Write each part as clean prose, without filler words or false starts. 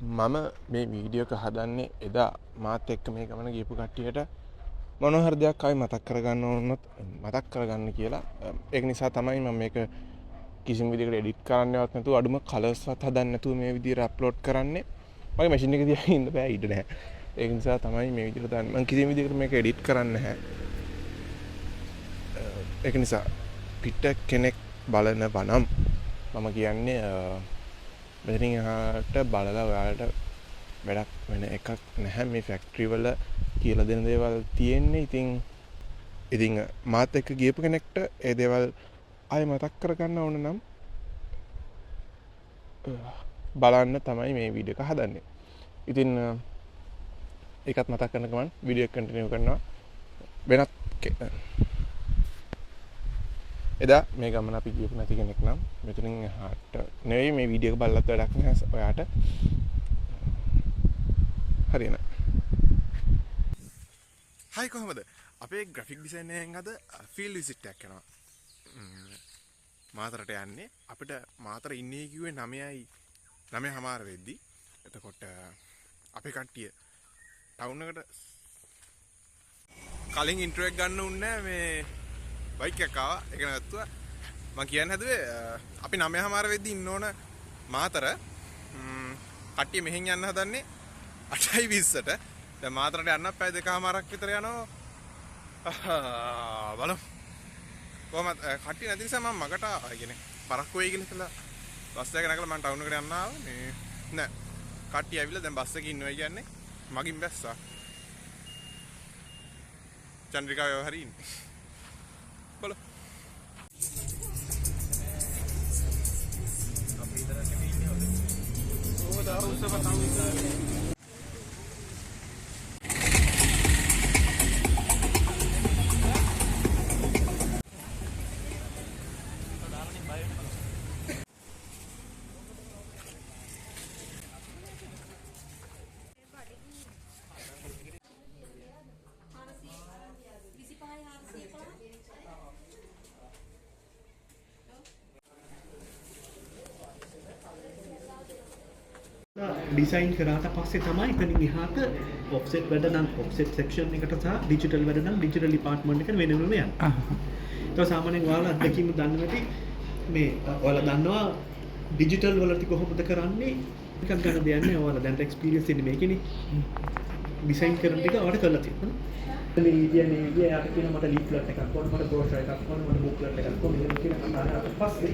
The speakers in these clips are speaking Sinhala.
මම මේ වීඩියෝ එක හදන්නේ එදා මාත් එක්ක මේ ගමන ගියපු කට්ටියට මොන හරි දෙයක් ආයි මතක් කරගන්න ඕනොත් මතක් කරගන්න කියලා. ඒක නිසා තමයි මම මේක කිසිම විදිහකට එඩිට් කරන්නවත් නැතුව අඩුම කලර්ස්වත් හදන්න නැතුව මේ විදිහට අප්ලෝඩ් කරන්නේ. මගේ මැෂින් එක තියාගෙන ඉන්න බෑ ඉඩ නැහැ. ඒක නිසා තමයි මේ විදිහට දාන්නේ. මම කිසිම විදිහකට මේක එඩිට් කරන්නේ නැහැ. ඒක නිසා පිට කෙනෙක් බලනවා නම් මම කියන්නේ මෙතනින් එහාට බලලා ඔයාලට වැඩක් වෙන එකක් නැහැ. මේ ෆැක්ටරි වල කියලා දෙන දේවල් තියෙන්නේ. ඉතින් මාත් එක්ක ගියපු කෙනෙක්ට ඒ දේවල් ආයෙ මතක් කරගන්න ඕන නම් බලන්න තමයි මේ වීඩියෝ එක හදන්නේ. ඉතින් ඒකත් මතක් කරන ගමන් වීඩියෝ එක කන්ටිනියු කරනවා. වෙනත් එදා මේ ගමන අපි ගියපු නැති කෙනෙක් නම් මෙතනින් එහාට නෙවෙයි මේ වීඩියෝ එක බලලත් වැඩක් නැහැ ඔයාට. හරියන. හයි කොහමද? අපේ ග්‍රැෆික් ඩිසයිනරෙන් අද ෆීල්ඩ් විසිට් එකක් කරනවා. මාතරට යන්නේ. අපිට මාතර ඉන්නේ කිව්වේ 9:00 වෙද්දි. එතකොට අපේ කට්ටිය ටවුන් එකට කලින් ඉන්ට්‍රෝ එක ගන්න උන්නේ මේ බයික් එකක් ආවා. ඒක නැවතුවා. මම කියන්න හැදුවේ අපි 9:00 වෙද්දි ඉන්න ඕන මාතර. කට්ටිය මෙහෙන් යන්න හදන්නේ 8:20ට. දැන් මාතරට යන්න පැය 2:00ක් විතර යනවා. බලමු. කොහමද කට්ටිය නැති නිසා මම මගට කියන්නේ පරක්කු වෙයි කියලා හිතලා බස් එක නැගලා මම ටවුන් එකට යන්න ආවා. මේ නෑ කට්ටිය ඇවිල්ලා දැන් බස් එකේ ඉන්නවා කියන්නේ මගින් බැස්සා. චන්ද්‍රිකාව හරි ඉන්නේ. बोलो अभी इधर के भी नहीं होते वो बताओ उससे बताऊं इधर ඩිසයින් කරාට පස්සේ තමයි එතනින් එහාට ඔෆ්සෙට් වැඩ නම් ඔෆ්සෙට් සෙක්ෂන් එකට සහ ඩිජිටල් වැඩ නම් ඩිජිටල් ඩිපාර්ට්මන්ට් එකට වෙනම යනවා. ඒක සාමාන්‍යයෙන් ඔයාලා අත්දැකීම් දන්න ඇති මේ ඔයාලා දන්නවා ඩිජිටල් වලට කොහොමද කරන්නේ එකක් ගන්න දෙයක් නෑ. ඔයාලා දැන් එක්ස්පීරියන්ස් ඉන්නේ මේකනේ. ඩිසයින් කරන ටික ඔයාලට කරලා තියෙනවා. මේ විදිය යාට කියන මට ලීෆ්ලට් එකක් ඕන, මට බ්‍රෝෂර් එකක් ඕන, මට බුක්ලට් එකක් ඕන. මෙහෙම කියන කතාවට පස්සේ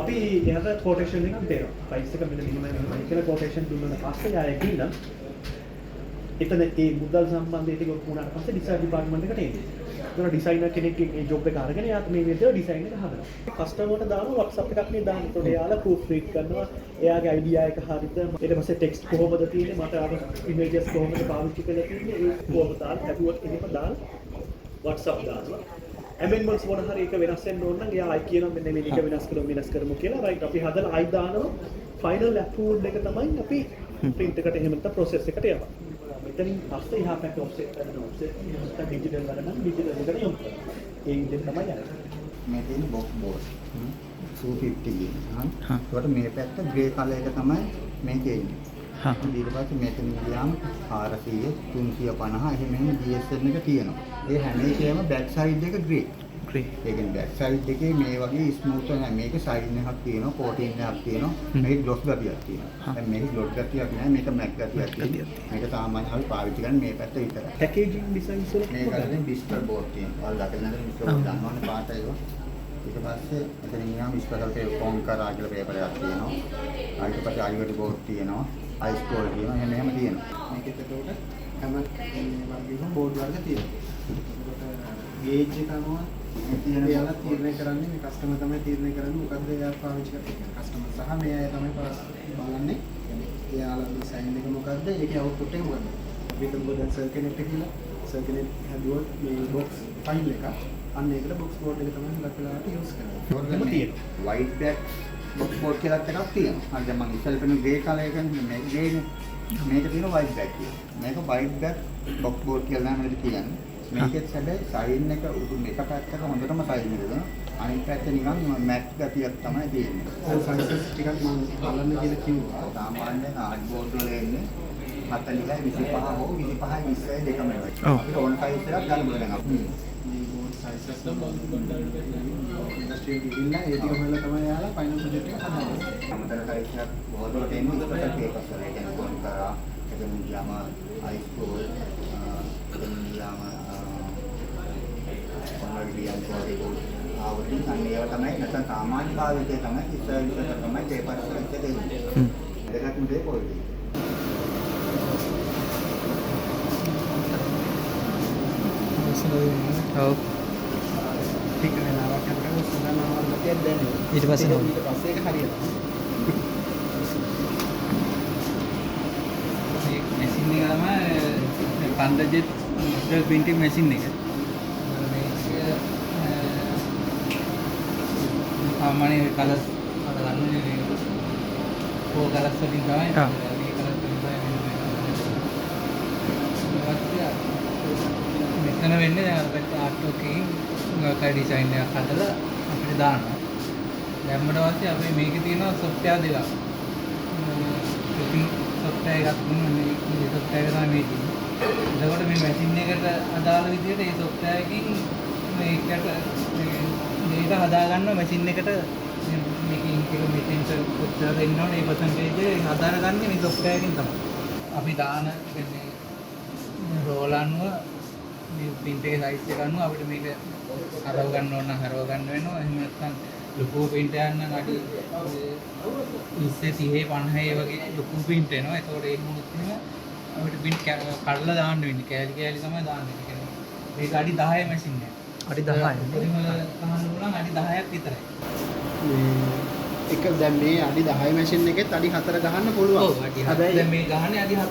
අපි එයාට කොටේෂන් එකක් දෙනවා. ප්‍රයිස් එක මෙන්න මෙහෙමයි කියලා කොටේෂන් දුන්නාට පස්සේ ආයෙ ගිහින් එතන ඒ මුදල් සම්බන්ධයෙන් ටික වුණාට පස්සේ ඩිසයින් ඩිපාර්ට්මන්ට් එකට එන්නේ. ඒතර ඩිසයිනර් කෙනෙක් ඒ ජොබ් එක අරගෙන එයාට මේ විදිහට ඩිසයින් එක හදනවා. කස්ටමර්ට දානවා WhatsApp එකක් නේ දාන්න. ඒතකොට එයාලා ප්‍රූෆ් රීඩ් කරනවා. එයාගේ අයිඩියා එක හරියද? ඊට පස්සේ ටෙක්ස්ට් කොහොමද තියෙන්නේ? මට අර ඉමේජස් කොහොමද පාවිච්චි කරලා තියෙන්නේ? ඒ කොහොමද දාන්න? හැදුවත් එහෙම දාන්න WhatsApp දානවා. amendments මොන හරි එක වෙනස් වෙන්න ඕන නම් එයා අයි කියනවා මෙන්න මේක වෙනස් කරමු කියලා. රයිට් අපි හදලා අයි දානවා. ෆයිනල් අප්‍රූවල් එක තමයි අපි print එකට එහෙම නැත්නම් process එකට යවන්නේ. මෙතනින් පස්සේ එහා පැත්තේ offset කරන offset නැත්නම් digital වල නම් digital එකට යොමු කරනවා. ඒ විදිහට තමයි යන්නේ. මේ තියෙන box board 250 කියන. ඒකට මේ පැත්ත grey color එක තමයි මේකේ ඉන්නේ. ඊට පස්සේ මෙතන ගියාම 400 350 එහෙම GSM එක තියෙනවා. ඒ හැම එකේම back side එක grey. ඒ කියන්නේ back side එකේ මේ වගේ smooth නැහැ. මේකේ side එකක් තියෙනවා, coating එකක් තියෙනවා. මේක gloss ගතියක් තියෙනවා. දැන් මේක gloss ගතියක් නැහැ. මේක matte ගතියක් තියෙනවා. මේක සාමාන්‍යයෙන් අපි පාවිච්චි කරන්නේ මේ පැත්ත විතරයි. packaging designs වල මේකෙන් display board තියෙනවා. ඔයාලා දකින්න display board ගන්නවනේ පාට ඒක. ඊට පස්සේ එතනින් ගියාම ස්පෙෂල් කොන්කරා කියලා පේපර් එකක් තියෙනවා. ඊට පස්සේ ivory board තියෙනවා. ice cold තියෙනවා. එහෙම තියෙනවා. මේක එතකොට හැම වගේම බෝඩ් වර්ග තියෙනවා. ගේජ් එක අනුව තියෙන දේවල් තීරණය කරන්නේ මේ කස්ටමර් තමයි තීරණය කරන්නේ මොකද්ද එයා පාවිච්චි කරන්නේ. කස්ටමර් සහ මේ අය තමයි බලන්නේ. එයාලා ඩිසයින් එක මොකද්ද? ඒකේ අවුට්පුට් එක මොකද්ද? අපි හිතමු දැන් සර්කියුලේට් එක කියලා. සර්කියුලේට් හැදුවොත් මේ බොක්ස් ෆයිල් එක අන්න ඒකට බොක්ස් බෝඩ් එක තමයි ලක්ලාට යූස් කරන්නේ. ඒකම තියෙනවා. white back box board කියලා එකක් තියෙනවා. හරි දැන් මම ඉස්සෙල්ලා පෙන්නන grey color එක මේ grey මේක තියෙනවා white back කියලා. මේක white back box board කියලා නේද කියන්නේ. මේකෙත් හැබැයි සයින් එක උඩු එක පැත්තක හොඳටම සයින් එක දෙනවා. අනිත් පැත්තේ නිකන් මැට් ගතියක් තමයි තියෙන්නේ. සයිසස් ටිකක් මම බලන්න කියලා කිව්වා. සාමාන්‍යයෙන් ආඩ්බෝඩ් වල එන්නේ 40යි 25 හෝ 25යි 20යි දෙකම වෙයි. අපිට ඕන සයිස් එකක් ගන්න පුළුවන් අපි. මේ බෝඩ් සයිසස් ඉන්ඩස්ට්‍රියල් ගිහිල්ලා ඒ ටික වල තමයි යාලා ෆයිනල් ප්‍රොජෙක්ට් එක හදන්නේ. අමතර සයිස් එකක් බෝඩ් වලට එන්නේ ස්පෙෂල් පේපර්ස් වල. ඒ කියන්නේ කොන් කරා, එතන ගියාම අයිස් කෝල්, එතන ගියාම කොන්වර්ටියන් කෝඩ් ආවතින් අන්න ඒවා තමයි නැත්නම් සාමාන්‍ය භාවිතය තමයි ඉස්සරහට තමයි පේපර්ස් වල දෙන්නේ. දෙකක් මුදේ පොල්ටි. ඔව් ටික වෙලාවක් යනකොට සුදානවල් ගතියක් දැනෙනවා. ඊට පස්සේ ඒක හරියට. මේ මැෂින් එක තමයි පන්දජෙට් ඩිජිටල් ප්‍රින්ටින් මැෂින් එක. මේක සාමාන්‍ය කලර්ස් අර ගන්න මේ කෝ කලර්ස් වලින් තමයි මේ කලර්ස් වලින් තමයි මෙතන වෙන්නේ දැන් අපිට ආර්ට් එකකින් මොකක්ද ඩිසයින් එකක් හදලා අපිට දානවා. දැම්මට පස්සේ අපි මේකේ තියෙනවා සොෆ්ට්වෙයාර් දෙකක්. සොෆ්ට්වෙයාර් එකක් මේ සොෆ්ට්වෙයාර් එක තමයි මේ තියෙන්නේ. එතකොට මේ මැෂින් එකට අදාළ විදිහට මේ සොෆ්ට්වෙයාර් එකකින් මේකට මේක හදා ගන්න මැෂින් එකට මේක ඉන්ක් එක මෙතෙන්ට කොච්චර දෙන්න ඕනේ මේ පර්සන්ටේජ් එක හදාගන්නේ මේ සොෆ්ට්වෙයාර් එකෙන් තමයි. අපි දාන කියන්නේ රෝල් අනුව මේ print එකේ size එක අනුව අපිට මේක හරව ගන්න ඕන නම් හරව ගන්න වෙනවා. එහෙම නැත්නම් ලොකු print එකක් නම් අඩි 20 30 50 වගේ ලොකු print එනවා. ඒතකොට ඒක මොකද එහෙම අපිට print කඩලා දාන්න වෙන්නේ. කෑලි කෑලි තමයි දාන්නේ. ඒ කියන්නේ මේක අඩි 10 මැෂින් එක. අඩි 10යි. එහෙම ගහන්න පුළුවන් අඩි 10ක් විතරයි. එක දැන් මේ අඩි 10 මැෂින් එකෙත් අඩි 4 ගහන්න පුළුවන්. ඔව් අඩි 4. දැන් මේ ගහන්නේ අඩි 4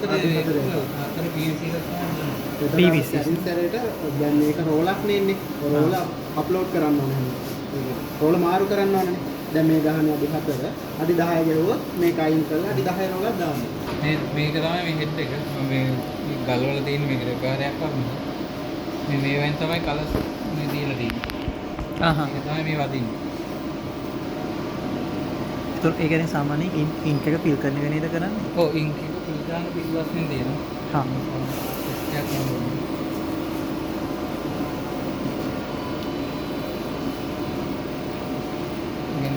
PVC එකක් තමයි. PVC. ඉතින්තරේට දැන් මේක රෝලක් නෙන්නේ. රෝල අප්ලෝඩ් කරන්න ඕනේ. රෝල මාරු කරන්න ඕනේ. දැන් මේ ගහන්නේ අඩි 4. අඩි 10 ගෙවුවොත් මේක අයින් කරලා අඩි 10 රෝලක් දාන්න. මේක තමයි මේ හෙඩ් එක. මේ ගල්වල තියෙන මේක රෙකාරයක් වගේ. මේ වෙන් තමයි කලර්ස් මේ දීලා තියෙන්නේ. ආහා. ඒක තමයි මේ වදින්නේ. ඒතකොට ඒ කියන්නේ සාමාන්‍යයෙන් ඉන්ක් එක ෆිල් කරන එක නේද කරන්නේ? ඔව් ඉන්ක් එක පිළිගන්න පිළිවස්නේ දෙනවා. හා. ටෙස්ට් එකක් කරනවා.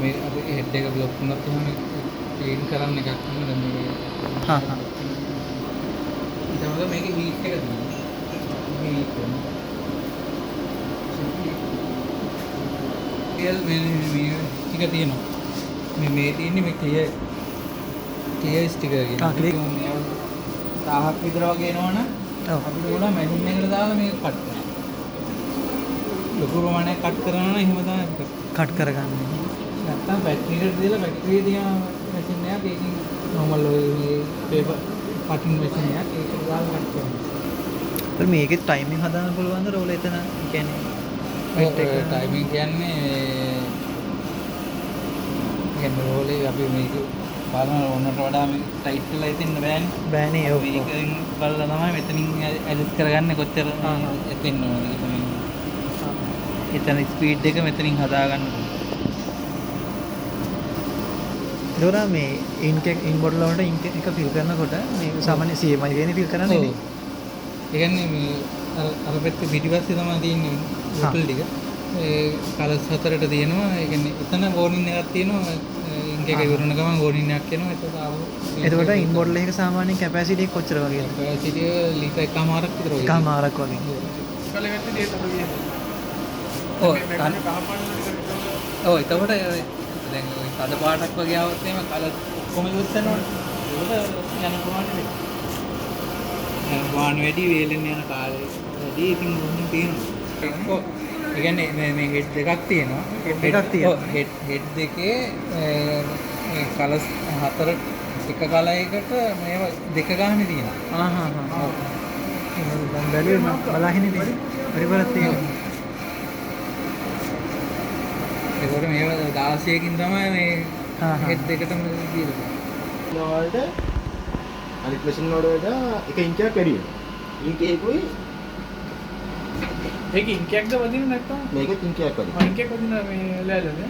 මේ අපි හෙඩ් එක බ්ලොක් වුණත් එහෙම ක්ලීන් කරන්න එකක් තමයි දැන් මේ. හා හා. ඊට පස්සේ මේකේ හීට් එක තියෙනවා. මේ හීට් එක. මේ ටික තියෙනවා. මේ තියෙන්නේ මේ ක්ලියර් ස්ටිකර් කියන එක. 1000ක් විතර වගේ එනවනම් ඔව්. අපිට ඕන මැෂින් එකට දාලා මේක කට් කරන්න. ලොකු ප්‍රමාණයක් කට් කරනවා නම් එහෙම තමයි අපිට. කට් කරගන්න. නැත්තම් බැටරි එකට දාලා බැටරිය තියන මැෂින් එකක් ඒකින් normal ඔය මේ පේපර් කටින් මැෂින් එකක් ඒකට දාලා කට් කරනවා. ඒත් මේකේ ටයිමින් හදාන්න පුළුවන්ද රෝල එතන? ඒ කියන්නේ ටයිමින් කියන්නේ රෝලේ අපි මේක බලන ඕනට වඩා මේ ටයිට් වෙලා ඉතින් බෑනේ. බෑනේ ඔව්. මේකෙන් බලලා තමයි මෙතනින් ඇඩ්ජස්ට් කරගන්නේ කොච්චර එතෙන් ඕනද කියලා. එතන ස්පීඩ් එක මෙතනින් හදා ගන්න. ඒතකොට මේ ඉන්ක් බොටල් වලට ඉන්ක් එක ෆිල් කරනකොට මේ සාමාන්‍ය CMI කියන්නේ ෆිල් කරන්නේ නේ. ඒ කියන්නේ මේ අර පැත්තේ පිටිපස්සේ තමයි තියෙන්නේ බොටල් ටික. ඒ කලර්ස් හතරට තියෙනවා. ඒ කියන්නේ එතන වෝනින් එකක් තියෙනවා. ඉන්ක් එක ඉවරන ගමන් වෝනින් එකක් එනවා. එතකොට ඉන් බොටල් එකක සාමාන්‍ය කැපැසිටි එක කොච්චර වගේද? කැපැසිටි ලීටර් එකමාරක් විතර වගේ. එකමාරක් වගේ. ඔව් එතකොට දැන් ඔය කඩ පාටක් වගේ આવත් එහෙම කලර් කොහොම යොත් කරනවනේ. ඒක යන ප්‍රමාණය වැඩි. යන ප්‍රමාණය වැඩි වේලෙන් යන කාලේ වැඩි ඉතින් මොකක්ද තියෙනවා. ඒ කියන්නේ මේ හෙඩ් දෙකක් තියෙනවා. දෙකක් තියෙනවා. ඔව් හෙඩ් දෙකේ මේ කලර්ස් හතර එක කලයකට මේවා දෙක ගන්න තියෙනවා. ආහා හා. ඔව්. දැන් බැලුවේ මම බලහිනේ නේ. පරිවර්තන තියෙනවා. ඒකට මේවා 16කින් තමයි මේ හෙඩ් දෙකටම දීලා. වලට අනිත් මැෂින් වල වඩා එක ඉන්චයක් වැඩි වෙනවා. ඉන්ක් එකකුයි ඒක ඉන්කයක්ද වදින නැත්තම් මේක ඉන්කයක් වගේ. ඉන්කයක් වදින මේ ලෑල්ලනේ.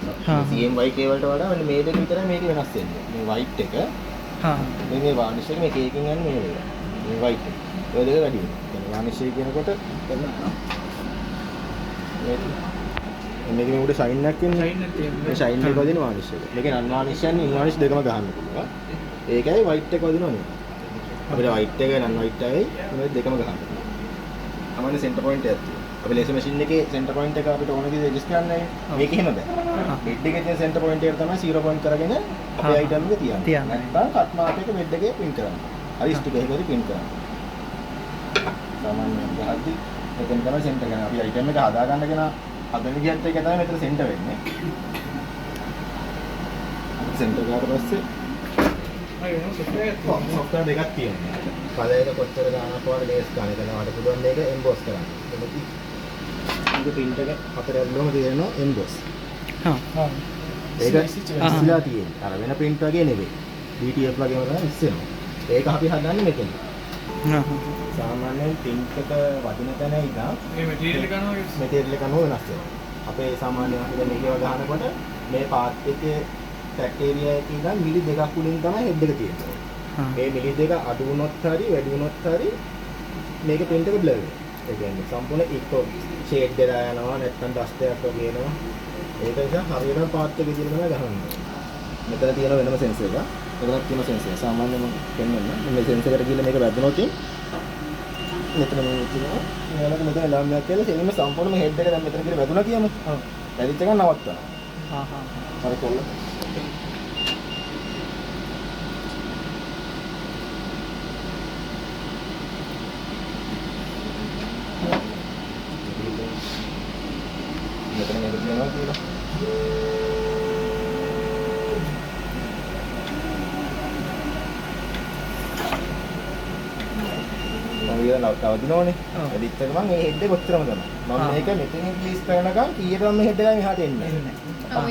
CMYK වලට වඩා මෙන්න මේ දෙක විතරයි මේක වෙනස් වෙන්නේ. මේ white එක මේ varnish එක මේක එකකින් යන්නේ මේ වේවා. මේ white එක. ඔය දෙක වැඩි වෙනවා. يعني varnish එක කියනකොට මේක මේ උඩ shine එකක් වෙන්නේ. මේ shine එක වදින varnish එක. මේකේ non varnish and in varnish දෙකම ගහන්න පුළුවන්. ඒකයි white එක වදිනවා නේ. අපිට white එක non white එකයි මේ දෙකම ගහන්න පුළුවන්. අමනේ center point එකක් තියෙනවා. අපි laser machine එකේ center point එක අපිට ඕන විදිහට adjust කරන්න නැහැ. මේක එහෙම බෑ. bed එකේ තියෙන center point එක තමයි 0 point කරගෙන අපේ item එක තියන්නේ. නැත්නම් cut mark එක bed එකේ print කරන්න. හරි stick එකකදී print කරන්න. සාමාන්‍යයෙන් ගහද්දි එතන තමයි center කරන්නේ. අපි item එක හදා ගන්න කෙනා හදන විදිහත් එක තමයි මෙතන center වෙන්නේ. center කරාට පස්සේ software දෙකක් තියෙනවා. පළවෙනි කොච්චර ගානක් වගේ ලේස් ගන්න කරනවාට පුළුවන් මේක emboss කරන්න. මේක print එක හතර ඇල්ලුවම තියෙනවා emboss. ඒක ඉස්සලා තියෙන්නේ. අර වෙන print වගේ නෙවෙයි. DTF වගේම තමයි ඉස්සෙනවා. ඒක අපි හදන්නේ මෙතන. සාමාන්‍යයෙන් print එක වදින තැන ඉඳන් මේ මැටීරියල් එක අනුව මැටීරියල් එක අනුව වෙනස් වෙනවා. අපේ සාමාන්‍යයෙන් අපි දැන් මේකව ගහනකොට මේ පාත් එකේ ෆැක්ට් ඒරියා එකේ ඉඳන් මිලි දෙකක් උඩින් තමයි හෙඩ් එක තියෙන්නේ. මේ මිලි දෙක අඩු වුණොත් හරි වැඩි වුණොත් හරි මේක print එක blur වෙනවා. ඒ කියන්නේ සම්පූර්ණ ඉක්කො ෂේඩ් දෙලා යනවා නැත්නම් ඩස්ට් එකක් වගේ එනවා. ඒක නිසා හරියටම පාත් එක විදිහට තමයි ගහන්නේ. මෙතන තියෙන වෙනම සෙන්සර් එකක්. එතනක් තියෙන සෙන්සර්. සාමාන්‍යයෙන් මම පෙන්වන්න. මේ සෙන්සර් එකට ගිහලා මේක වැදුනොත් මෙතන මේ තියෙනවා. ඊළඟට මෙතන ලාම්බයක් කියලා එනිම සම්පූර්ණම හෙඩ් එක දැන් මෙතන කියලා වැදුනා කියමු. ඔව්. වැදිච්ච එක නවත්තනවා. හරි කොල්ල. මෙතන මේක තියෙනවා කියලා. තවදිනෝනේ. එදිත් එක මම මේ හෙඩ් එක කොච්චරම තමයි. මම මේක මෙතනින් රිලීස් කරනකම් කීයටම මේ හෙඩ් එක මෙහාට එන්නේ.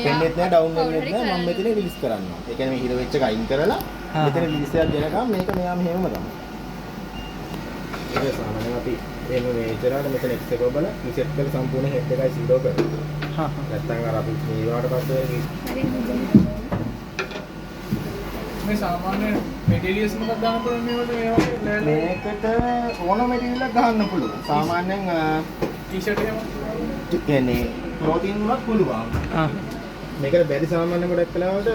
පෙන්නෙත් නෑ ඩවුන් වෙන්නෙත් නෑ මම මෙතන රිලීස් කරනවා. ඒ කියන්නේ මේ හිර වෙච්ච එක අයින් කරලා මෙතන රිලීස් එකක් දෙනකම් මේක මෙයාම හැමම තමයි. ඒක සාමාන්‍යයෙන් අපි එහෙම මේ ඉතරාට මෙතන X එක ඔබලා රීසෙට් කරලා සම්පූර්ණ හෙඩ් එකයි 0 කරනවා. නැත්තම් අර අපි මේ වාට පස්සේ මේ සාමාන්‍ය මැටීරියල්ස් මොකක්ද දාන්න පුළුවන් මේ වලට මේ වගේ මේකට ඕන මැටීරියල් එකක් ගහන්න පුළුවන්. සාමාන්‍යයෙන් ටී-ෂර්ට් එහෙම කියන්නේ ක්ලොතින් වලත් පුළුවන්. මේකට බැරි සාමාන්‍ය ගොඩක් කලාවට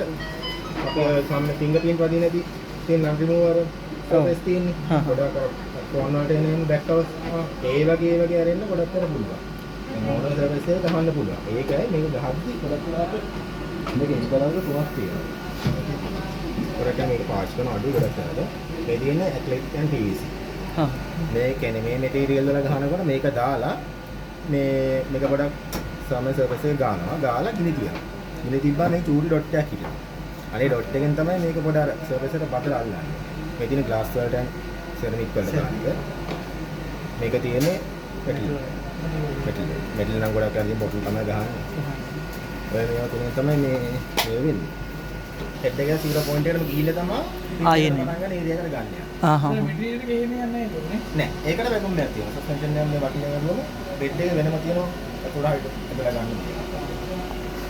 අපේ සාමාන්‍ය ෆින්ගර් ප්‍රින්ට් වදින නැති තියෙන නම් රිමූවර් සර්ෆේස් තියෙන්නේ. ගොඩක් ෆෝන් වලට එන බෑක් කවර්ස් ඒ වගේ අරින්න ගොඩක් කර පුළුවන්. මොනවාද සර්ෆේස් එක ගහන්න පුළුවන්. ඒකයි මේක ගහද්දි ගොඩක් කලාවට මේක ඉන්ටර්නල් තුනක් තියෙනවා. ගොඩක් මේක පාස් කරන අඩු ගොඩක් කරලා මේ තියෙන ඇක්ලික් and PVC. මේ කියන්නේ මේ මැටීරියල් වල ගහනකොට මේක දාලා මේක ගොඩක් සාමාන්‍ය සර්ෆේස් එක ගාලා ගිනි තියනවා. ගිනි තිබ්බා මේ චූටි ඩොට් එකක් හිටිනවා. අනේ ඩොට් එකෙන් තමයි මේක පොඩ අර සර්ෆේස් එකට බදලා අල්ලන්නේ. මේ තියෙන ග්ලාස් වලට සෙරමික් වලට ගන්න. මේක තියෙන්නේ මෙටල් නම් ගොඩක් අරින් බොටල් තමයි ගහන්නේ. ඔය මේවා තුනේ තමයි මේ වෙන්නේ. හෙඩ් එක 0 point එකටම ගිහිල්ලා තමයි ආයෙන්නේ ගන්න ඒරියාකට ගන්න යනවා. මැටීරියල් එක එහෙම යන්නේ නෑ. ඒකට වැකුම් එකක් තියෙනවා. සස්පෙන්ෂන් එකක් මේ වටිනා කරනකොට බෙඩ් එක වෙනම තියෙනවා. අතුරා හිට එබලා ගන්න.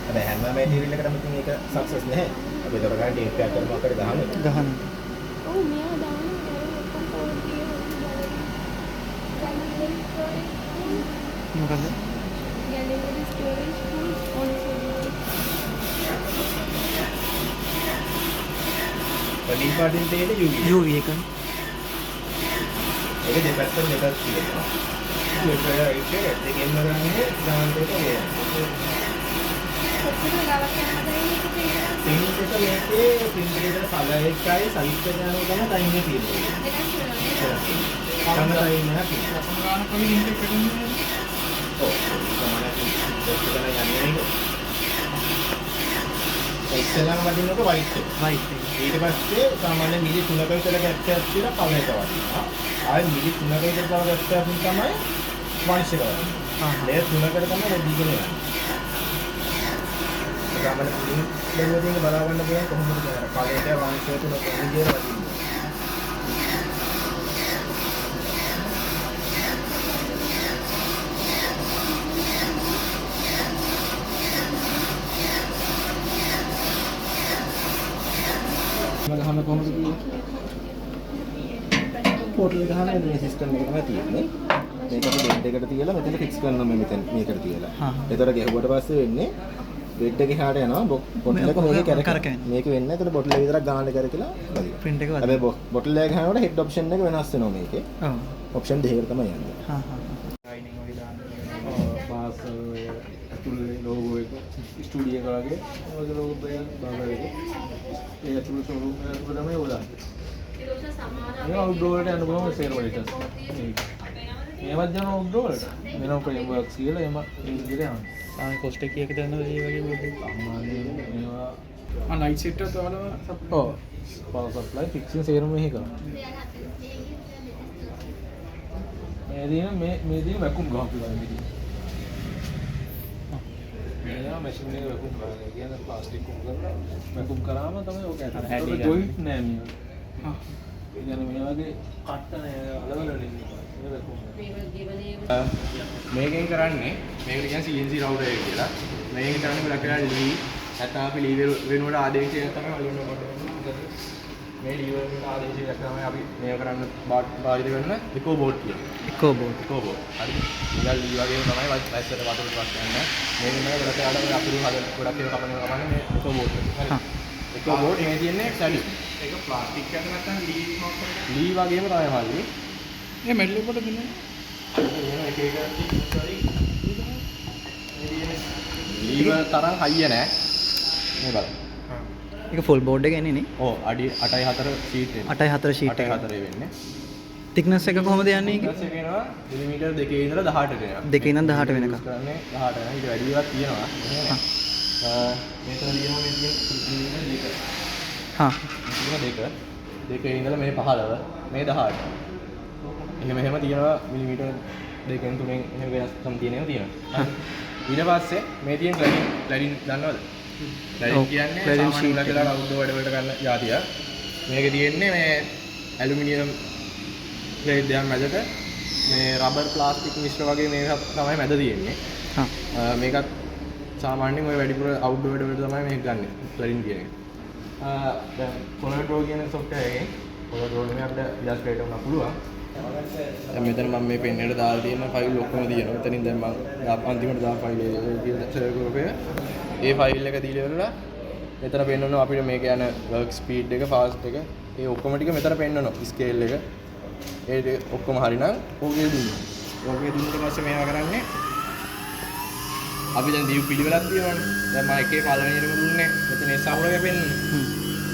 හැබැයි හැම මැටීරියල් එකකටම ඉතින් ඒක සක්සස් නැහැ. අපි ඒතර ගන්න ටේප් එකක් කරනවා අකට ගහන්න. ඔව් මෙයා දාන්න ඔක්කොම පොඩි මොකද? gallery storage full on වලින් පාටින් තියෙන UV UV එක. ඒක දෙපැත්තට දෙකක් තියෙනවා. ඒක දෙකෙන්ම ගන්නේ ගානට එක වේය. කොච්චර ගාවක් යනවද මේක තියෙනවා? ප්‍රින්ට් එක මේකේ ප්‍රින්ට් එකේ කලර් එකයි සයිස් එක යනවා තමයි ටයිම් එක තියෙන්නේ. දෙකක් වෙනවා. කන්න ටයිම් එකක් තියෙනවා. අපම ගන්න කොයි ලින්ක් එක දෙන්නේ ඔව්. සමහරවිට ඒක යන්නේ නේද? එක්සලම් වදිනකොට වයිට් එක. රයිට් එක. ඊට පස්සේ සාමාන්‍ය මිලි 3ක විතර ගැට්ටයක් තියලා කලර් එක වදිනවා. ආයෙ මිලි 3ක විතර තව ගැට්ටයක් තමයි වයිට් එක වදිනවා. මේ 3කට තමයි රෙඩි කරන්නේ. සාමාන්‍ය පුලින් දෙවියන් බලා ගන්න පුළුවන් කොහොමද කියලා. කලර් එක වයිට් එක 3ක විදියට වදිනවා. පෝටල් එක ගහන මේ සිස්ටම් එක තමයි තියෙන්නේ. මේක අපි බෙඩ් එකට තියලා මෙතන ෆික්ස් කරනවා මේ මෙතන මේකට තියලා. ඒතර ගැහුවට පස්සේ වෙන්නේ බෙඩ් එකේ හාට යනවා බොටල් එක මේකේ කරකැවෙන. මේක වෙන්නේ ඒතර බොටල් එක විතරක් ගානට කරකලා බදිනවා. print එක හැබැයි බොටල් එක ගහනකොට හෙඩ් ඔප්ෂන් එක වෙනස් වෙනවා මේකේ. ඔව්. ඔප්ෂන් දෙකකට තමයි යන්නේ. හා හා. ලයිනින් වගේ දාන්න. පාස් ඇතුලේ ලෝගෝ එක ස්ටුඩියෝ එක වගේ ඔය ලෝගෝ එක බාගර එක. ඒ ඇතුලේ ෂෝරූම් එක තමයි ඔය දාන්නේ. මේ අවුට්ඩෝර් වලට යන්න පුළුවන් සේල් වලට. මේවත් යන අවුට්ඩෝර් වලට. වෙනම ෆ්‍රේම් වර්ක්ස් කියලා එම ඒ විදිහට යනවා. කොස්ට කීයක දෙනවද මේ වගේ බෝඩ් එක? අම්මානේ මේවා නයිට් සෙට් එක තවලම ඔව් පවර් සප්ලයි ෆික්සින් සේරම මෙහි කරනවා. මේ දින වැකුම් ගහපු ගමන් මේ මැෂින් එක වැකුම් කරනවා. කියන්නේ ප්ලාස්ටික් කුම් කරලා වැකුම් කරාම තමයි ඔක ඇතුලේ ජොයින්ට් නෑ මේ. ඒ කියන්නේ මේ වගේ කට්ට නෑ අලවල නෙමෙයි. මේ වැකුම්. මේකෙන් කරන්නේ මේකට කියන්නේ CNC රවුටර් එක කියලා. මේකෙන් කරන්නේ ගොඩක් වෙලා ලී නැත්නම් අපි ලී වෙනුවට ආදේශ එක තමයි අලුන්න කොට. මේ ලී වෙනුවට ආදේශ එක තමයි අපි මේක කරන්න භාවිත කරන ඉකෝ බෝඩ් කියන්නේ. ඉකෝ බෝඩ්. ඉකෝ බෝඩ්. හරි. ඊගල් ලී වගේම තමයි වැස්සට වතුරට වත් යන්නේ. මේක තමයි ගොඩක් වෙලාට අපිට ගොඩක් ඒවා කපන්නේ මේ ඉකෝ බෝඩ් එක. හරි. ඉකෝ බෝඩ් එකේ තියෙන්නේ සැඩි. ඒක ප්ලාස්ටික් එක නැත්නම් ලී මොකක් කරන්නේ? ලී වගේම තමයි මල්ලි. මේ මෙඩල් එකට දෙන්නේ ලීව තරම් හයිය නෑ මේ බලන්න. ඒක ෆුල් බෝඩ් එක එන්නේ නේ. ඔව් අඩි 8.4 ෂීට් එන්නේ. 8.4 ෂීට් එක. 8.4 වෙන්නේ. thickness එක කොහොමද යන්නේ ඒක? ඊට පස්සේ වෙනවා මිලිමීටර් 2 ඉඳලා 18ට යනවා. 2 ඉඳන් 18 වෙනකම්. කරන්නේ 18 යනවා. ඊට වැඩි ඒවාක් තියෙනවා. මෙතන ලියනවා මේ තියෙන මිලිමීටර් 2. හා. මෙතන 2 ඉඳලා මේ 15 මේ 18. එහෙම තියෙනවා මිලිමීටර් 2කින් 3කින් එහෙම වෙනස්කම් තියෙනවා. ඊට පස්සේ මේ තියෙන ක්ලැඩින් දන්නවද? ක්ලැඩින් කියන්නේ සාමාන්‍ය උලකලා අවුට්ඩෝර් වැඩ වලට ගන්න જાතිය. මේකේ තියෙන්නේ මේ ඇලුමිනියම් ප්ලේට් දෙකක් මැදට මේ රබර් ප්ලාස්ටික් මිශ්‍ර වගේ මේක තමයි මැද තියෙන්නේ. මේකත් සාමාන්‍යයෙන් ඔය වැඩිපුර අවුට්ඩෝර් වැඩ වලට තමයි මේක ගන්න. ක්ලැඩින් කියන එක. දැන් කොනඩ්‍රෝ කියන software එකෙන් කොනඩ්‍රෝ එකේ අපිට ඉලස්ට්‍රේටර් උනා පුළුවන්. දැන් මෙතන මම මේ පෙන් එකට දාලා තියෙන ෆයිල් ඔක්කොම තියෙනවා. එතනින් දැන් මම අන්තිමට දාන ෆයිල් එක සෙලෙක්ට් කරපුවා. ඒ ෆයිල් එක දීලා ඉවරලා මෙතන පෙන්වනවා අපිට මේක යන වර්ක් ස්පීඩ් එක, ෆාස්ට් එක, ඒ ඔක්කොම ටික මෙතන පෙන්වනවා. ස්කේල් එක. ඒ ඔක්කොම හරිනම් ඕකේ දුන්නා. ඕකේ දුන්නට පස්සේ මේවා කරන්නේ අපි දැන් දීප් පිළිවෙලක් තියෙනවානේ. දැන් මම එකේ පළවෙනියටම දුන්නේ. මෙතන ඒ සහුර කැපෙන්නේ.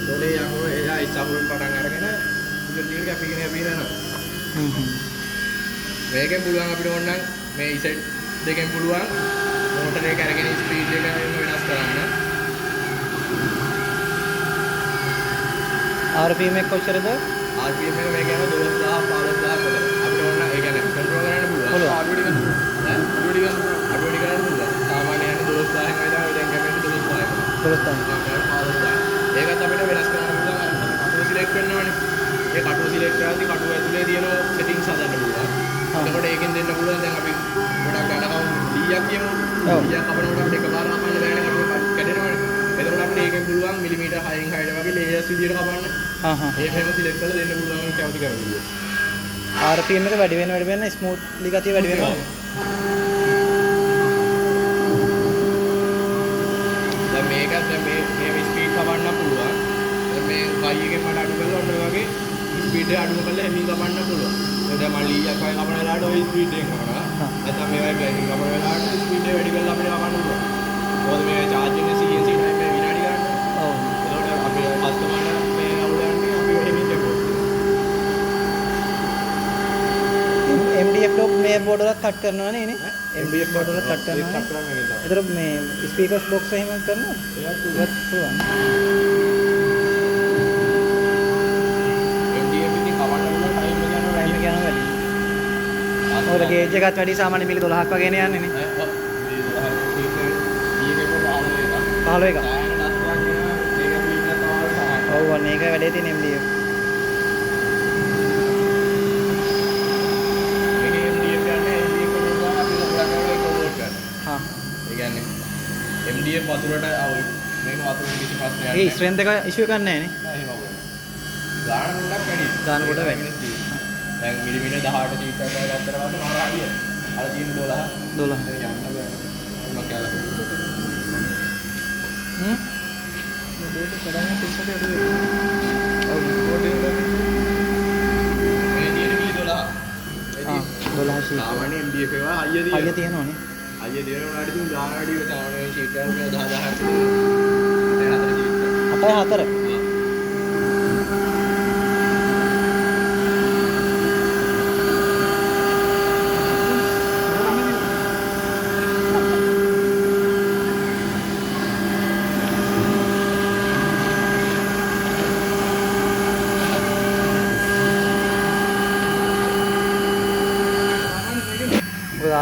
ඒකේ යහුව එයා ඒ සහුරෙන් පටන් අරගෙන ඉතින් දීර්ඝ කැපීගෙන යනවා. මේකෙන් පුළුවන් අපිට ඕන නම් මේ ඉසෙට් දෙකෙන් පුළුවන් මෝටර් එක අරගෙන ස්පීඩ් එක වෙනස් කරන්න. RPM එක කොච්චරද? RPM එක මේක යනවා 12000 15000 වල. අපිට ඕන නම් ඒ කියන්නේ කන්ට්‍රෝල් කරන්න පුළුවන්. අඩුවඩි කරන්න පුළුවන්. සාමාන්‍යයෙන් 12000 න් වයිදා දැන් කැමෙන්නේ 12000. ඒකත් අපිට වෙනස් කරන්න පුළුවන්. කටුව සිලෙක්ට් වෙනවනේ. ඒ කටුව සිලෙක්ට් කරද්දී කටුව ඇතුලේ තියෙන සෙටින්ග්ස් හදන්න පුළුවන්. එතකොට ඒකෙන් දෙන්න පුළුවන් දැන් අපි ගොඩක් ගන්නකම් D-යක් කියමු. D-යක් අපිට අපිට එකපාර කපන්න බෑනේ කටුව කැඩෙනවනේ. එතකොට අපිට ඒකෙන් පුළුවන් මිලිමීටර් 6න් 6ට වගේ ලේයර්ස් විදියට කපන්න. ඒකෙම සිලෙක්ට් කරලා දෙන්න පුළුවන් කැමති කැමති. RPM එක වැඩි වෙන ස්මූත්ලි ගතිය වැඩි වෙනවා. දැන් මේකත් දැන් මේ ස්පීඩ් කපන්න පුළුවන්. දැන් මේ y එකෙන් මට අඩු කරලා ඔන්න වගේ ස්පීඩ් එක අඩු කරලා හැමින් කපන්න පුළුවන්. දැන් මම ලීයක් වගේ කපන වෙලාවට ওই ස්පීඩ් එකෙන් කපනවා. නැත්නම් මේ වගේ ග්ලයිඩින් කපන වෙලාවට ස්පීඩ් එක වැඩි කරලා අපිට කපන්න පුළුවන්. මොකද මේ චාර්ජින් එක CNC ටයිම් එක විනාඩි ගන්න. ඔව්. ඒකට අපේ කස්ටමර්ලා මේ අවුලන්නේ අපි හැමින් දෙපොත්. MDF ලොක් මේ බෝඩ් වලත් කට් කරනවනේ නේ? MDF බෝඩ් වලත් කට් කරනවා. කට් කරන්න වෙනවා. ඒතර මේ ස්පීකර්ස් බොක්ස් එහෙම කරනවද? ඒවත් පුළුවන්. ඔය ගේජ් එකත් වැඩි සාමාන්‍ය මිලි 12ක් වගේනේ යන්නේ නේ. ඔව්. 15 එක. ඔව් අනේ ඒක වැඩේ තියෙන MDF. මේකේ MDF ගන්න MDF වලින් අපි ලොකලා කරලා ඒක ඕවර් කරනවා. හා. ඒ කියන්නේ MDF වතුරට මේක වතුරේ කිසි ප්‍රශ්නයක් නැහැ. ඒ ස්ට්‍රෙන්ත් එක ඉෂුව එකක් නැහැ නේ. එහෙම වුණා. ගාන ගොඩක් වැඩි. ගාන කොට වැඩි. දැන් මිලිමීටර් 18 ෂීට් එකක් ගත්තට පස්සේ මාර හරිය. අර තියෙන 12. 12. යන්න බෑ. මම කියලා බෝඩ් කරන්නේ පිස්සට අඩු වෙනවා. ඔව් බෝඩ් එක මේ තියෙන මිලි 12. 12 ෂීට්. සාමාන්‍ය MDF ඒවා හයිය හයිය තියෙනවනේ. හයිය දෙනවාට ඉතින් ගාන වැඩි වෙන සාමාන්‍ය ෂීට් එකක් 10 4 4.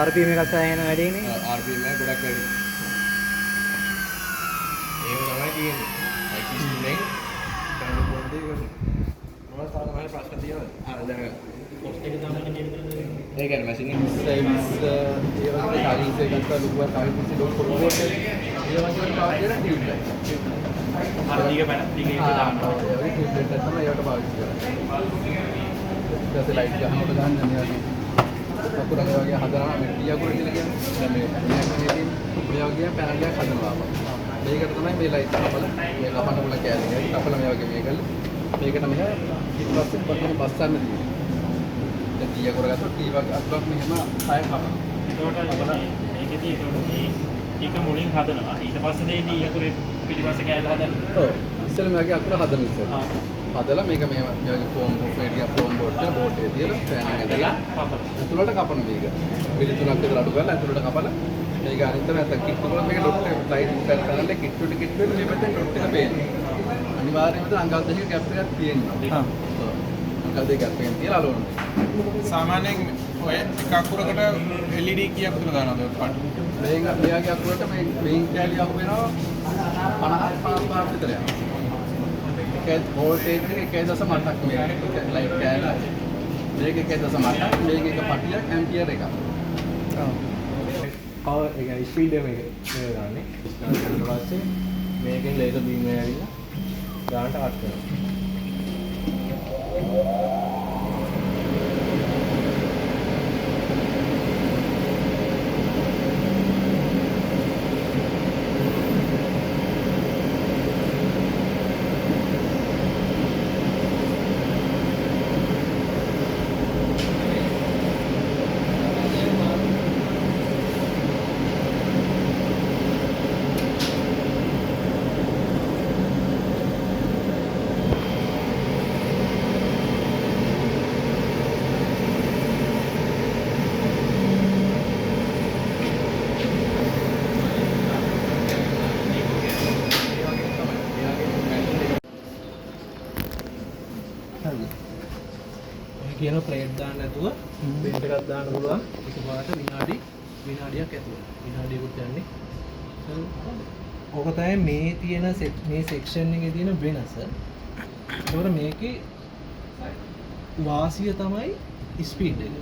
RPM එකක් සෑහෙන වැඩිනේ. RPM එක ගොඩක් වැඩි. ඒක තමයි තියෙන්නේ. existing එකෙන් කරන්න පුළුවන් දේ කරනවා. මොනවද සාමාන්‍ය ප්‍රශ්න තියෙනවද? දැන් කොස්ට් එක තමයි කියන්නේ. ඒ කියන්නේ මැෂින් එක සර්විස් ඒ වගේ සර්විස් එකක් ගත්තා ලුකුවක් සර්විස් ඩොට් කොරෝඩ් ඒ වගේ පාවිච්චි කරන ටියුබ් එක. අර ටික පැන ටික ඒක දානවා. ඒ වගේ ටියුබ් එකක් තමයි ඒකට පාවිච්චි කරන්නේ. ඊට පස්සේ ලයිට් ගහනකොට ගන්න මේ වගේ අකුරක් වගේ හදනවා මෙට්ටි අකුර කියලා කියන්නේ. දැන් මේ මේකේ මේ වගේ පැනලියක් හදනවා. මේකට තමයි මේ ලයිට් කපලා මේ කපන්න පුළුවන් කෑල්ල එක. කපලා මේ වගේ මේකල මේකට මෙහෙ ඊට පස්සේ පොඩ්ඩක් බස්සන්න තියෙනවා. දැන් ටී අකුර ගත්තොත් ටී වගේ අකුරක් මෙහෙම හය කපනවා. මේකදී ඒක මුලින් හදනවා. ඊට පස්සේ මේ ටී අකුරේ පිටිපස්සේ කෑල්ල හදනවා. ඔව්. ඉස්සෙල්ලා මේ වගේ අකුර හදන ඉස්සෙල්ලා. හදලා මේක මේ වගේ ෆෝම් ෆේඩියා ෆෝම් බෝඩ් එක බෝඩ් එකේ තියලා ෆෑන් එක ඇදලා ඇතුළට කපන මේක. පිළි තුනක් විතර අඩු කරලා ඇතුළට කපලා මේක අනිත් නැත්නම් කිට්ටු කරලා මේක ඩොට් එක ලයිට් කරලා කිට්ටුට මේ පැත්තෙන් ඩොට් එක පේනවා. අනිවාර්යයෙන්ම අංගල් දෙකක කැප් එකක් තියෙනවා. හා. අංගල් දෙකක් පේන තියලා අලවන්න. සාමාන්‍යයෙන් ඔය එක අකුරකට LED කීයක් විතර දානවද පාට? මේක මෙයාගේ අකුරට මේ මේන් කැලිය අහු වෙනවා 50 විතර යනවා. ඒක වෝල්ටේජ් එක 1.8ක් මේ ලයිට් කෑල්ල. මේක 1.8ක් මේක එක පටියක් ඇම්පියර් එකක්. ඔව්. පවර් එක ස්පීඩ් එක මේක ගන්නෙ. ස්ටාර්ට් කරලා පස්සේ මේකෙන් ලේසර් බීම් එක ඇවිල්ලා ගානට කට් කරනවා. කියන ප්ලේට් දාන්න නැතුව බෙන්ට් එකක් දාන්න පුළුවන් එකපාරට විනාඩියක් ඇතුළත විනාඩියකට යන්නේ. ඕක තමයි මේ තියෙන මේ සෙක්ෂන් එකේ තියෙන වෙනස. ඒතකොට මේකේ වාසිය තමයි ස්පීඩ් එක.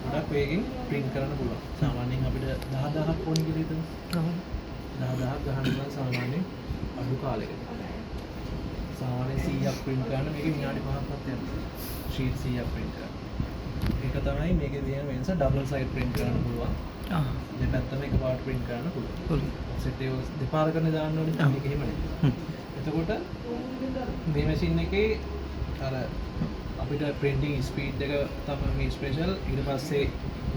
ගොඩක් වේගෙන් print කරන්න පුළුවන්. සාමාන්‍යයෙන් අපිට 10000ක් ඕනේ කියලා හිතමු. 10000ක් ගහන්න පුළුවන් සාමාන්‍යයෙන් අඩු කාලයකට. සාමාන්‍යයෙන් 100ක් print කරන්න මේකේ විනාඩි 5ක්වත් යනවා. ෂීට් 100ක් print කරන්න. ඒක තමයි මේකේ තියෙන වෙනස. ඩබල් සයිඩ් print කරන්න පුළුවන්. දෙපැත්තම එකපාරට print කරන්න පුළුවන්. ඔෆ්සෙට් එක දෙපාරකට දාන්න ඕනේ. මේක එහෙම නෙවෙයි. එතකොට මේ මැෂින් එකේ අර අපිට printing speed එක තමයි මේ ස්පෙෂල්. ඊට පස්සේ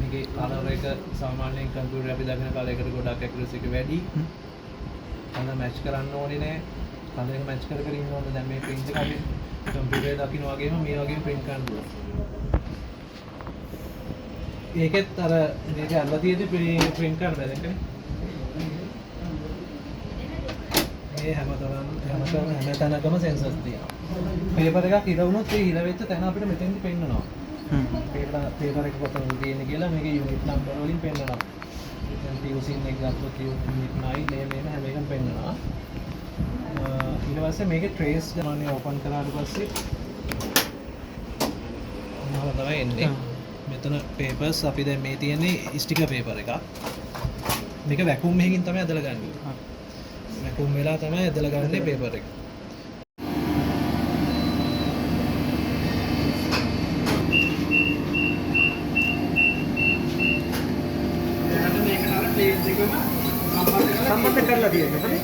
මේකේ color එක සාමාන්‍යයෙන් කම්පියුටර් අපි දකින color එකට ගොඩක් accuracy එක වැඩි. color match කරන්න ඕනේ නෑ. color එක match කර කර ඉන්න ඕනේ. දැන් මේ print එක අපි කම්පියුටරේ දකින්න වගේම මේ වගේම print කරන්න පුළුවන්. ඒකෙත් අර මේක අල්ලලා තියෙදි print කරන්න බැහැ නේද? මේ හැම තැනකම sensors තියෙනවා. paper එකක් හිර වුණොත් ඒ හිර වෙච්ච තැන අපිට මෙතෙන්දි පෙන්නනවා. paper එක කොතනද තියෙන්නේ කියලා මේකේ unit number වලින් පෙන්නනවා. දැන් using example unit 9 මේ හැම එකම පෙන්නනවා. ඊට පස්සේ මේකේ trace ගමනේ open කරාට පස්සේ මොනවද තමයි එන්නේ. මෙතන papers අපි දැන් මේ තියෙන්නේ sticker paper එකක්. මේක vacuum එකකින් තමයි ඇදලා ගන්නේ. vacuum වෙලා තමයි ඇදලා ගන්නේ paper එක. වෙලා තියෙන්නේ. හරි.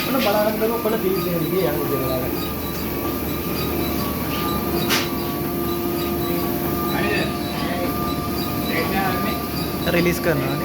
ඔන්න බලාගන්න බලමු කොන ෆීල්ඩ් එකේ ගියේ යන්න බලාගන්න. රිලීස් කරනවා.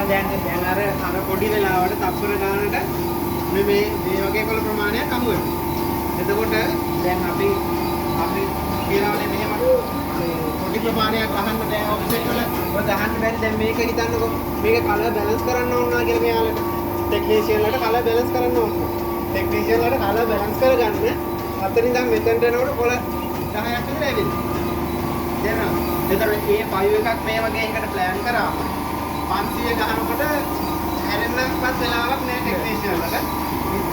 දැන් අර පොඩි වෙලාවට තප්පර ගානට මේ වගේ කොළ ප්‍රමාණයක් අමු වෙනවා. එතකොට දැන් අපි කියලානේ මෙහෙම පොඩි ප්‍රමාණයක් අහන්න දැන් ඔෆ්සෙට් වල ඔය ගහන්න බැරි දැන් මේක හිතන්නකො මේක කලර් බැලන්ස් කරන්න ඕන කියලා මෙයාලට ටෙක්නීෂියන්ලට කලර් බැලන්ස් කරන්න ඕන. ටෙක්නීෂියන්ලට කලර් බැලන්ස් කරගන්න අතරින් දැන් මෙතෙන්ට එනකොට කොළ 10ක් විතර ඇවිල්ලා. දැන් එතකොට මේ 5 එකක් මේ වගේ එකට ප්ලෑන් කරා 500 ගහනකොට හැරෙන්නවත් වෙලාවක් නෑ ටෙක්නීෂියන්ලට.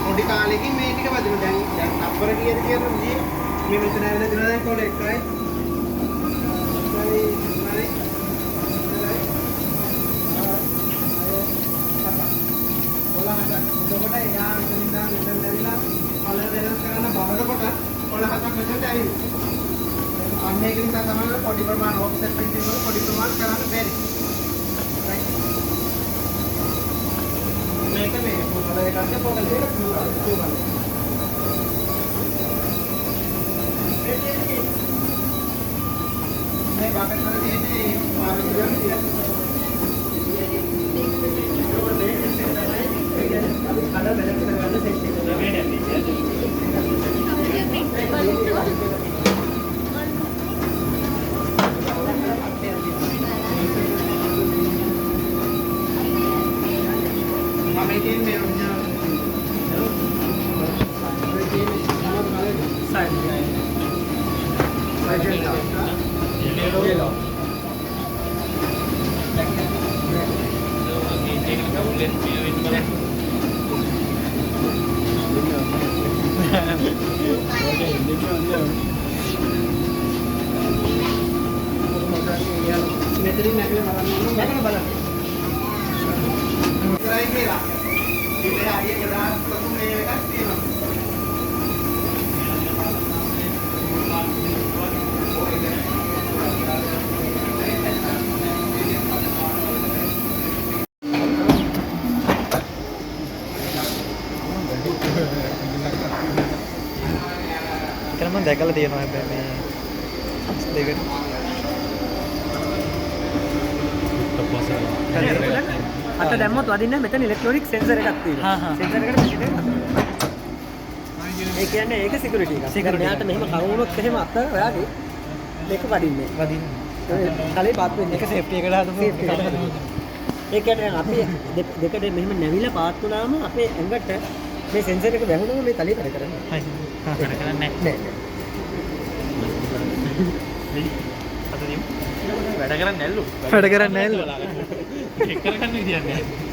පොඩි කාලෙකින් මේ ටික වදිනවා. දැන් නම්බර කීයද කියලා මේ මෙතන ඇවිල්ලා දෙනවා දැන් කොළ 1යි. හරි. එතකොට එයා මෙතනින් ඇවිල්ලා කලර් බැලන්ස් කරන්න බලනකොට කොළ 7ක් මෙතනට ඇවිල්ලා. අන්න ඒක නිසා තමයි පොඩි ප්‍රමාණ ඔෆ්සෙට් පිටින් වල පොඩි ප්‍රමාණ කරන්න බැරි. මේක මේ පොකල එකක් පොකල දෙක තුනක්. මේ බකට් වල තියෙන්නේ පාවිච්චි කරන මෙතනින් නැගලා බලන්න නැගලා බලන්න. ඉතරයි කියලා. ඉතින් ආයේ කදා කොහොමද එකක් තියෙනවා. ඒකම මම දැකලා තියෙනවා හැබැයි මේ දෙකට අත දැම්මොත් වදින්නේ මෙතන ඉලෙක්ට්‍රොනික සෙන්සර් එකක් තියෙනවා. සෙන්සර් එකට මෙෂින් එකක්. ඒ කියන්නේ ඒක සිකියුරිටි එකක්. මෙයාට මෙහෙම කරුණොත් එහෙම අත ඔයාගේ මේක වදින්නේ. කලේ පාත් වෙන්නේ. ඒක සේෆ්ටි එකට හදපු ඒ කියන්නේ අපි දෙකට මෙහෙම නැවිලා පාත් වුණාම අපේ ඇඟට මේ සෙන්සර් එක වැහුනම මේ තලිය වැඩ කරන්නේ. හරි. වැඩ කරන්නේ නැහැ. වැඩ කරන්නේ නැල්ලු. වැඩ කරන්නේ නැල්ලු. එක් කරගන්න විදියක් නැහැ.